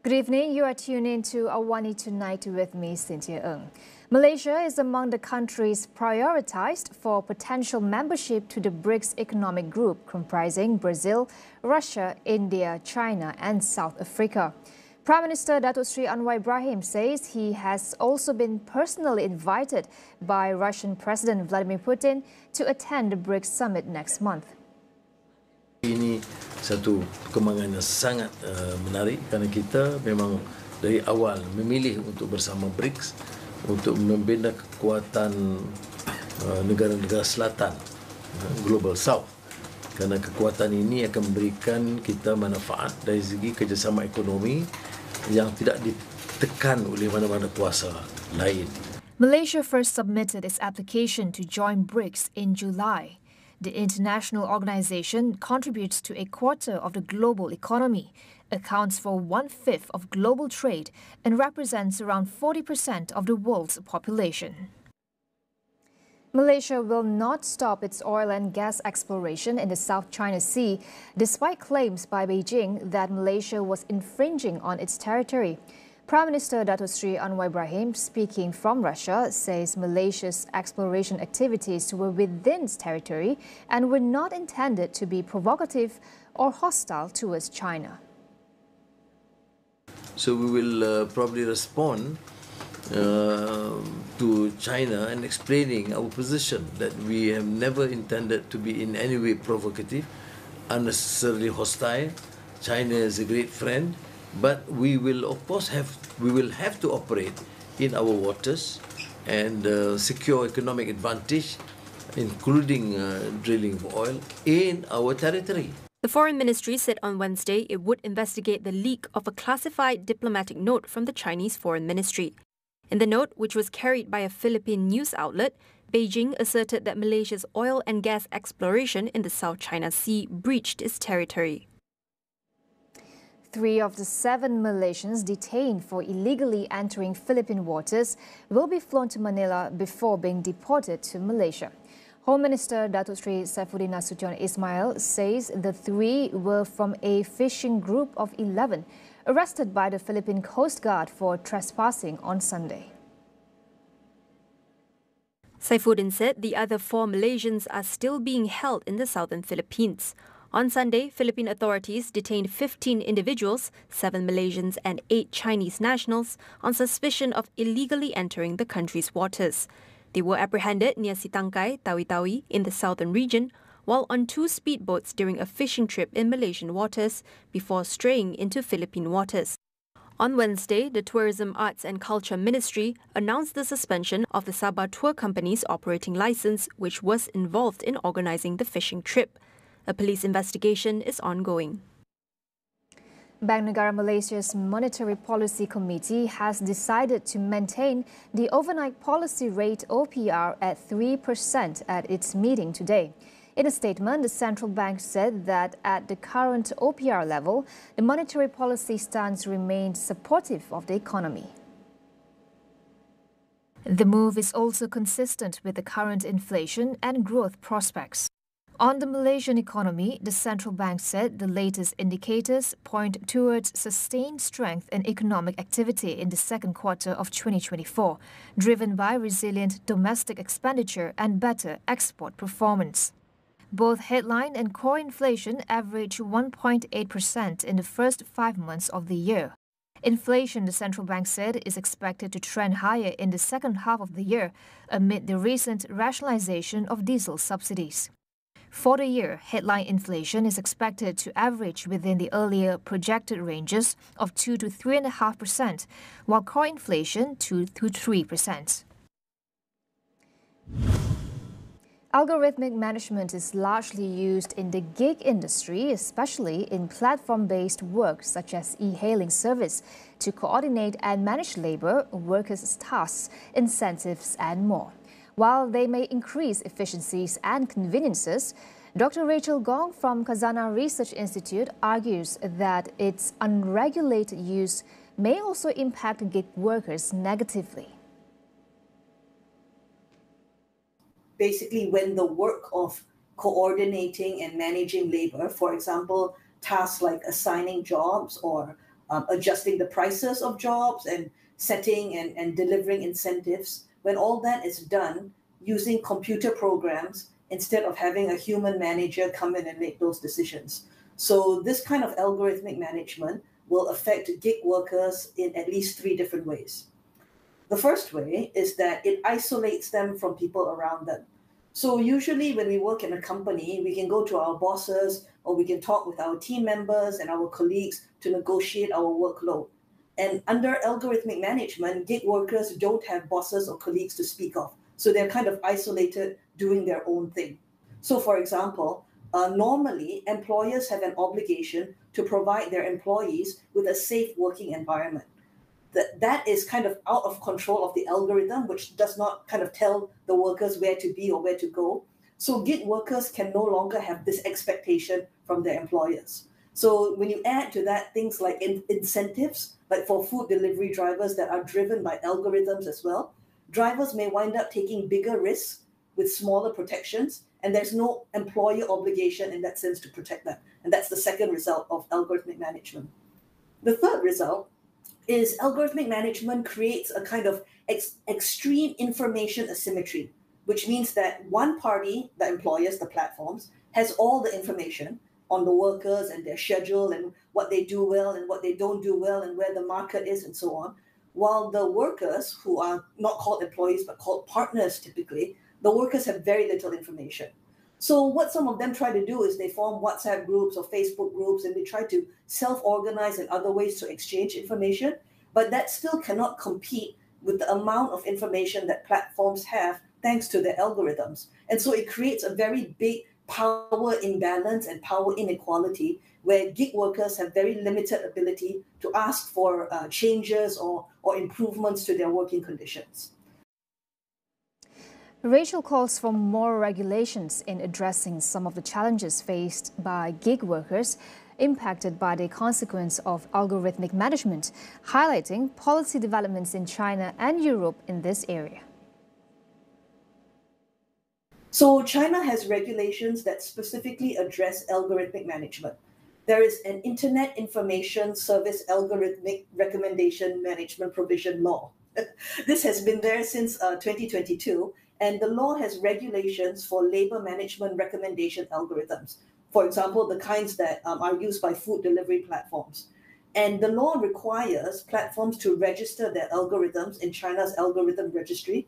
Good evening. You are tuned in to AWANI Tonight with me, Cynthia Ng. Malaysia is among the countries prioritized for potential membership to the BRICS economic group comprising Brazil, Russia, India, China and South Africa. Prime Minister Datuk Seri Anwar Ibrahim says he has also been personally invited by Russian President Vladimir Putin to attend the BRICS summit next month. Ini satu perkembangan yang sangat menarik kerana kita memang dari awal memilih untuk bersama BRICS untuk membina kekuatan negara-negara selatan, Global South. Kerana kekuatan ini akan memberikan kita manfaat dari segi kerjasama ekonomi yang tidak ditekan oleh mana-mana kuasa lain. Malaysia first submitted its application to join BRICS in July. The international organization contributes to a quarter of the global economy, accounts for 1/5 of global trade, and represents around 40% of the world's population. Malaysia will not stop its oil and gas exploration in the South China Sea, despite claims by Beijing that Malaysia was infringing on its territory. Prime Minister Datuk Seri Anwar Ibrahim, speaking from Russia, says Malaysia's exploration activities were within its territory and were not intended to be provocative or hostile towards China. So we will probably respond to China and explaining our position that we have never intended to be in any way provocative, unnecessarily hostile. China is a great friend. But we will, of course, have to operate in our waters and secure economic advantage, including drilling for oil, in our territory. The Foreign Ministry said on Wednesday it would investigate the leak of a classified diplomatic note from the Chinese Foreign Ministry. In the note, which was carried by a Philippine news outlet, Beijing asserted that Malaysia's oil and gas exploration in the South China Sea breached its territory. 3 of the 7 Malaysians detained for illegally entering Philippine waters will be flown to Manila before being deported to Malaysia. Home Minister Datuk Seri Saifuddin Nasution Ismail says the 3 were from a fishing group of 11 arrested by the Philippine Coast Guard for trespassing on Sunday. Saifuddin said the other 4 Malaysians are still being held in the southern Philippines. On Sunday, Philippine authorities detained 15 individuals, 7 Malaysians and 8 Chinese nationals, on suspicion of illegally entering the country's waters. They were apprehended near Sitangkai, Tawi-Tawi, in the southern region, while on 2 speedboats during a fishing trip in Malaysian waters before straying into Philippine waters. On Wednesday, the Tourism, Arts and Culture Ministry announced the suspension of the Sabah Tour Company's operating license, which was involved in organizing the fishing trip. A police investigation is ongoing. Bank Negara Malaysia's Monetary Policy Committee has decided to maintain the overnight policy rate OPR at 3% at its meeting today. In a statement, the central bank said that at the current OPR level, the monetary policy stance remained supportive of the economy. The move is also consistent with the current inflation and growth prospects. On the Malaysian economy, the central bank said the latest indicators point towards sustained strength in economic activity in the second quarter of 2024, driven by resilient domestic expenditure and better export performance. Both headline and core inflation averaged 1.8% in the first 5 months of the year. Inflation, the central bank said, is expected to trend higher in the second half of the year amid the recent rationalization of diesel subsidies. For the year, headline inflation is expected to average within the earlier projected ranges of 2 to 3.5%, while core inflation 2 to 3%. Algorithmic management is largely used in the gig industry, especially in platform-based work such as e-hailing service, to coordinate and manage labor, workers' tasks, incentives, and more. While they may increase efficiencies and conveniences, Dr. Rachel Gong from Khazanah Research Institute argues that its unregulated use may also impact gig workers negatively. Basically, when the work of coordinating and managing labor, for example, tasks like assigning jobs or adjusting the prices of jobs and setting and delivering incentives, when all that is done using computer programs instead of having a human manager come in and make those decisions. So this kind of algorithmic management will affect gig workers in at least 3 different ways. The first way is that it isolates them from people around them. So usually when we work in a company, we can go to our bosses or we can talk with our team members and our colleagues to negotiate our workload. And under algorithmic management, gig workers don't have bosses or colleagues to speak of. So they're kind of isolated, doing their own thing. So for example, normally employers have an obligation to provide their employees with a safe working environment. That is kind of out of control of the algorithm, which does not kind of tell the workers where to be or where to go. So gig workers can no longer have this expectation from their employers. So when you add to that things like incentives, like for food delivery drivers that are driven by algorithms as well, drivers may wind up taking bigger risks with smaller protections, and there's no employer obligation in that sense to protect them. And that's the second result of algorithmic management. The third result is algorithmic management creates a kind of extreme information asymmetry, which means that one party, the employers, the platforms, has all the information on the workers and their schedule and what they do well and what they don't do well and where the market is and so on, while the workers, who are not called employees but called partners typically, the workers have very little information. So what some of them try to do is they form WhatsApp groups or Facebook groups, and they try to self-organize in other ways to exchange information, but that still cannot compete with the amount of information that platforms have thanks to their algorithms. And so it creates a very big power imbalance and power inequality where gig workers have very limited ability to ask for changes or improvements to their working conditions. Rachel calls for more regulations in addressing some of the challenges faced by gig workers impacted by the consequence of algorithmic management, highlighting policy developments in China and Europe in this area. So China has regulations that specifically address algorithmic management. There is an Internet Information Service Algorithmic Recommendation Management Provision Law. This has been there since 2022, and the law has regulations for labor management recommendation algorithms. For example, the kinds that are used by food delivery platforms. And the law requires platforms to register their algorithms in China's algorithm registry.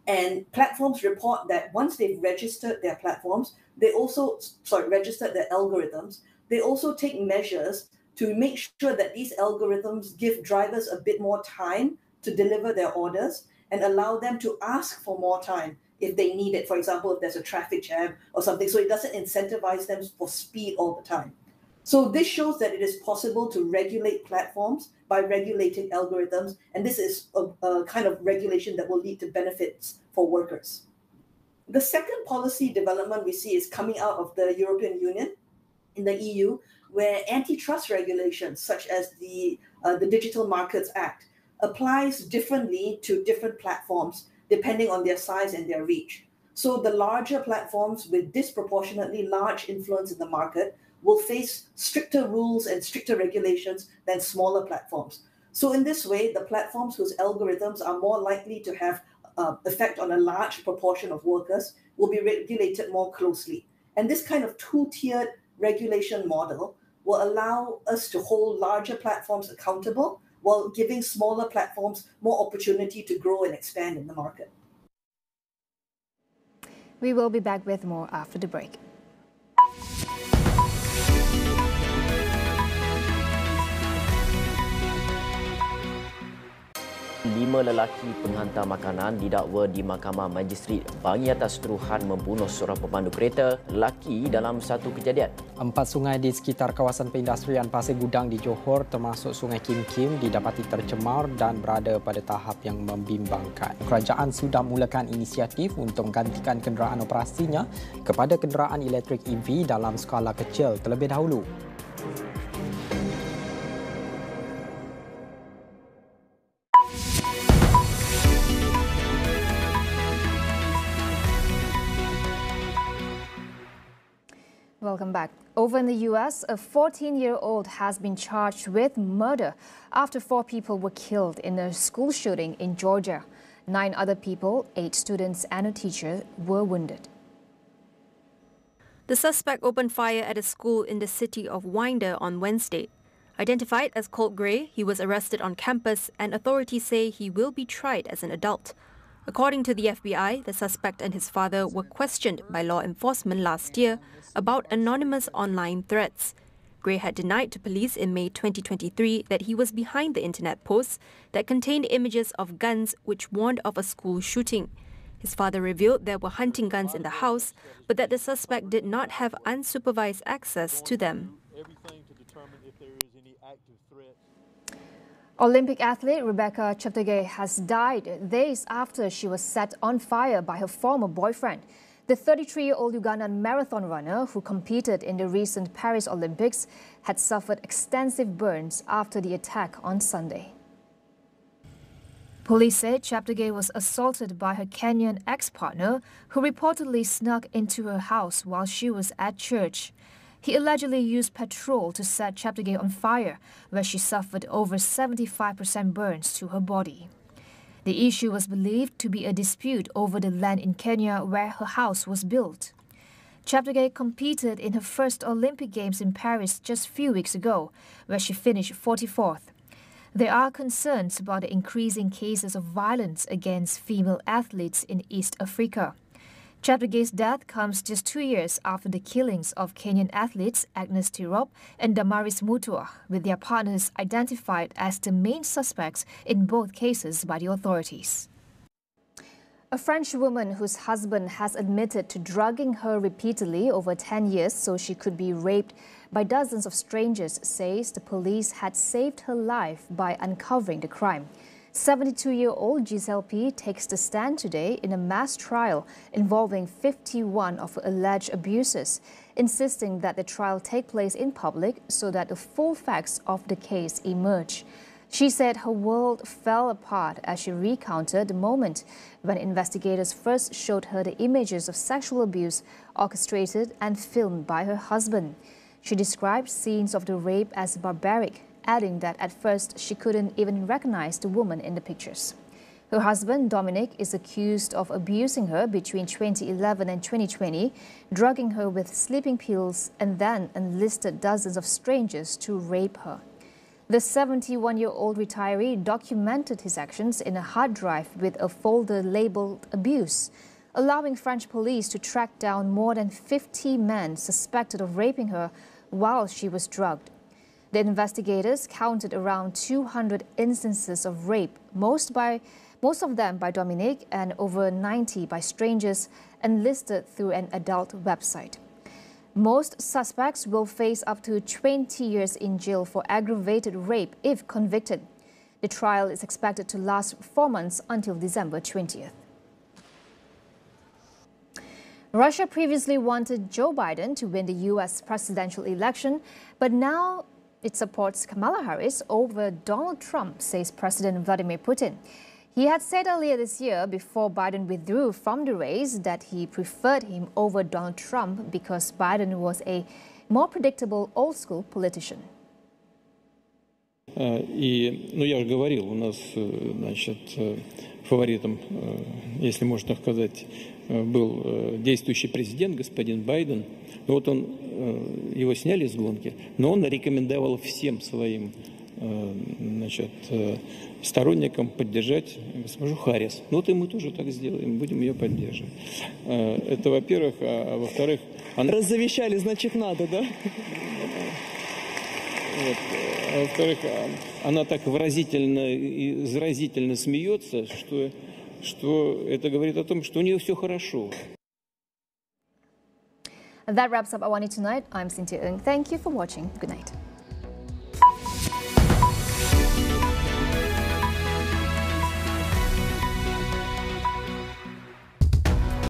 And platforms report that once they've registered their platforms, registered their algorithms, they also take measures to make sure that these algorithms give drivers a bit more time to deliver their orders and allow them to ask for more time if they need it. For example, if there's a traffic jam or something, so it doesn't incentivize them for speed all the time. So this shows that it is possible to regulate platforms by regulating algorithms, and this is a kind of regulation that will lead to benefits for workers. The second policy development we see is coming out of the European Union, in the EU, where antitrust regulations such as the Digital Markets Act applies differently to different platforms depending on their size and their reach. So the larger platforms with disproportionately large influence in the market will face stricter rules and stricter regulations than smaller platforms. So in this way, the platforms whose algorithms are more likely to have effect on a large proportion of workers will be regulated more closely. And this kind of two-tiered regulation model will allow us to hold larger platforms accountable while giving smaller platforms more opportunity to grow and expand in the market. We will be back with more after the break. 5 lelaki penghantar makanan didakwa di Mahkamah Magistrate Bangi atas tuduhan membunuh seorang pemandu kereta lelaki dalam satu kejadian. 4 sungai di sekitar kawasan perindustrian Pasir Gudang di Johor termasuk Sungai Kim Kim didapati tercemar dan berada pada tahap yang membimbangkan. Kerajaan sudah mulakan inisiatif untuk menggantikan kenderaan operasinya kepada kenderaan elektrik EV dalam skala kecil terlebih dahulu. Welcome back. Over in the U.S., a 14-year-old has been charged with murder after 4 people were killed in a school shooting in Georgia. 9 other people, 8 students and a teacher, were wounded. The suspect opened fire at a school in the city of Winder on Wednesday. Identified as Colt Gray, he was arrested on campus and authorities say he will be tried as an adult. According to the FBI, the suspect and his father were questioned by law enforcement last year about anonymous online threats. Gray had denied to police in May 2023 that he was behind the internet posts that contained images of guns which warned of a school shooting. His father revealed there were hunting guns in the house, but that the suspect did not have unsupervised access to them. Olympic athlete Rebecca Cheptegei has died days after she was set on fire by her former boyfriend. The 33-year-old Ugandan marathon runner who competed in the recent Paris Olympics had suffered extensive burns after the attack on Sunday. Police said Cheptegei was assaulted by her Kenyan ex-partner, who reportedly snuck into her house while she was at church. He allegedly used petrol to set Cheptegei on fire, where she suffered over 75% burns to her body. The issue was believed to be a dispute over the land in Kenya where her house was built. Cheptegei competed in her first Olympic Games in Paris just a few weeks ago, where she finished 44th. There are concerns about the increasing cases of violence against female athletes in East Africa. Cheptegei's death comes just 2 years after the killings of Kenyan athletes Agnes Tirop and Damaris Mutua, with their partners identified as the main suspects in both cases by the authorities. A French woman whose husband has admitted to drugging her repeatedly over 10 years so she could be raped by dozens of strangers says the police had saved her life by uncovering the crime. 72-year-old Giselle P. takes the stand today in a mass trial involving 51 of her alleged abusers, insisting that the trial take place in public so that the full facts of the case emerge. She said her world fell apart as she recounted the moment when investigators first showed her the images of sexual abuse orchestrated and filmed by her husband. She described scenes of the rape as barbaric, adding that at first she couldn't even recognize the woman in the pictures. Her husband, Dominic, is accused of abusing her between 2011 and 2020, drugging her with sleeping pills and then enlisted dozens of strangers to rape her. The 71-year-old retiree documented his actions in a hard drive with a folder labeled abuse, allowing French police to track down more than 50 men suspected of raping her while she was drugged. The investigators counted around 200 instances of rape, most of them by Dominic and over 90 by strangers enlisted through an adult website. Most suspects will face up to 20 years in jail for aggravated rape if convicted. The trial is expected to last 4 months until December 20th. Russia previously wanted Joe Biden to win the U.S. presidential election, but now it supports Kamala Harris over Donald Trump, says President Vladimir Putin. He had said earlier this year, before Biden withdrew from the race, that he preferred him over Donald Trump because Biden was a more predictable old-school politician. Я же говорил, у нас, значит, фаворитом, если можно сказать, был действующий президент, господин Байден. Вот он, его сняли с гонки, но он рекомендовал всем своим, значит, сторонникам поддержать госпожу Харрис. Ну вот и мы тоже так сделаем, будем ее поддерживать. Это, во-первых, а во-вторых... Раззавещали, значит, надо, да? Вот. А во-вторых, она так выразительно и заразительно смеется, что это говорит о том, что у нее все хорошо. That wraps up AWANI Tonight. I'm Cynthia Ng. Thank you for watching. Good night.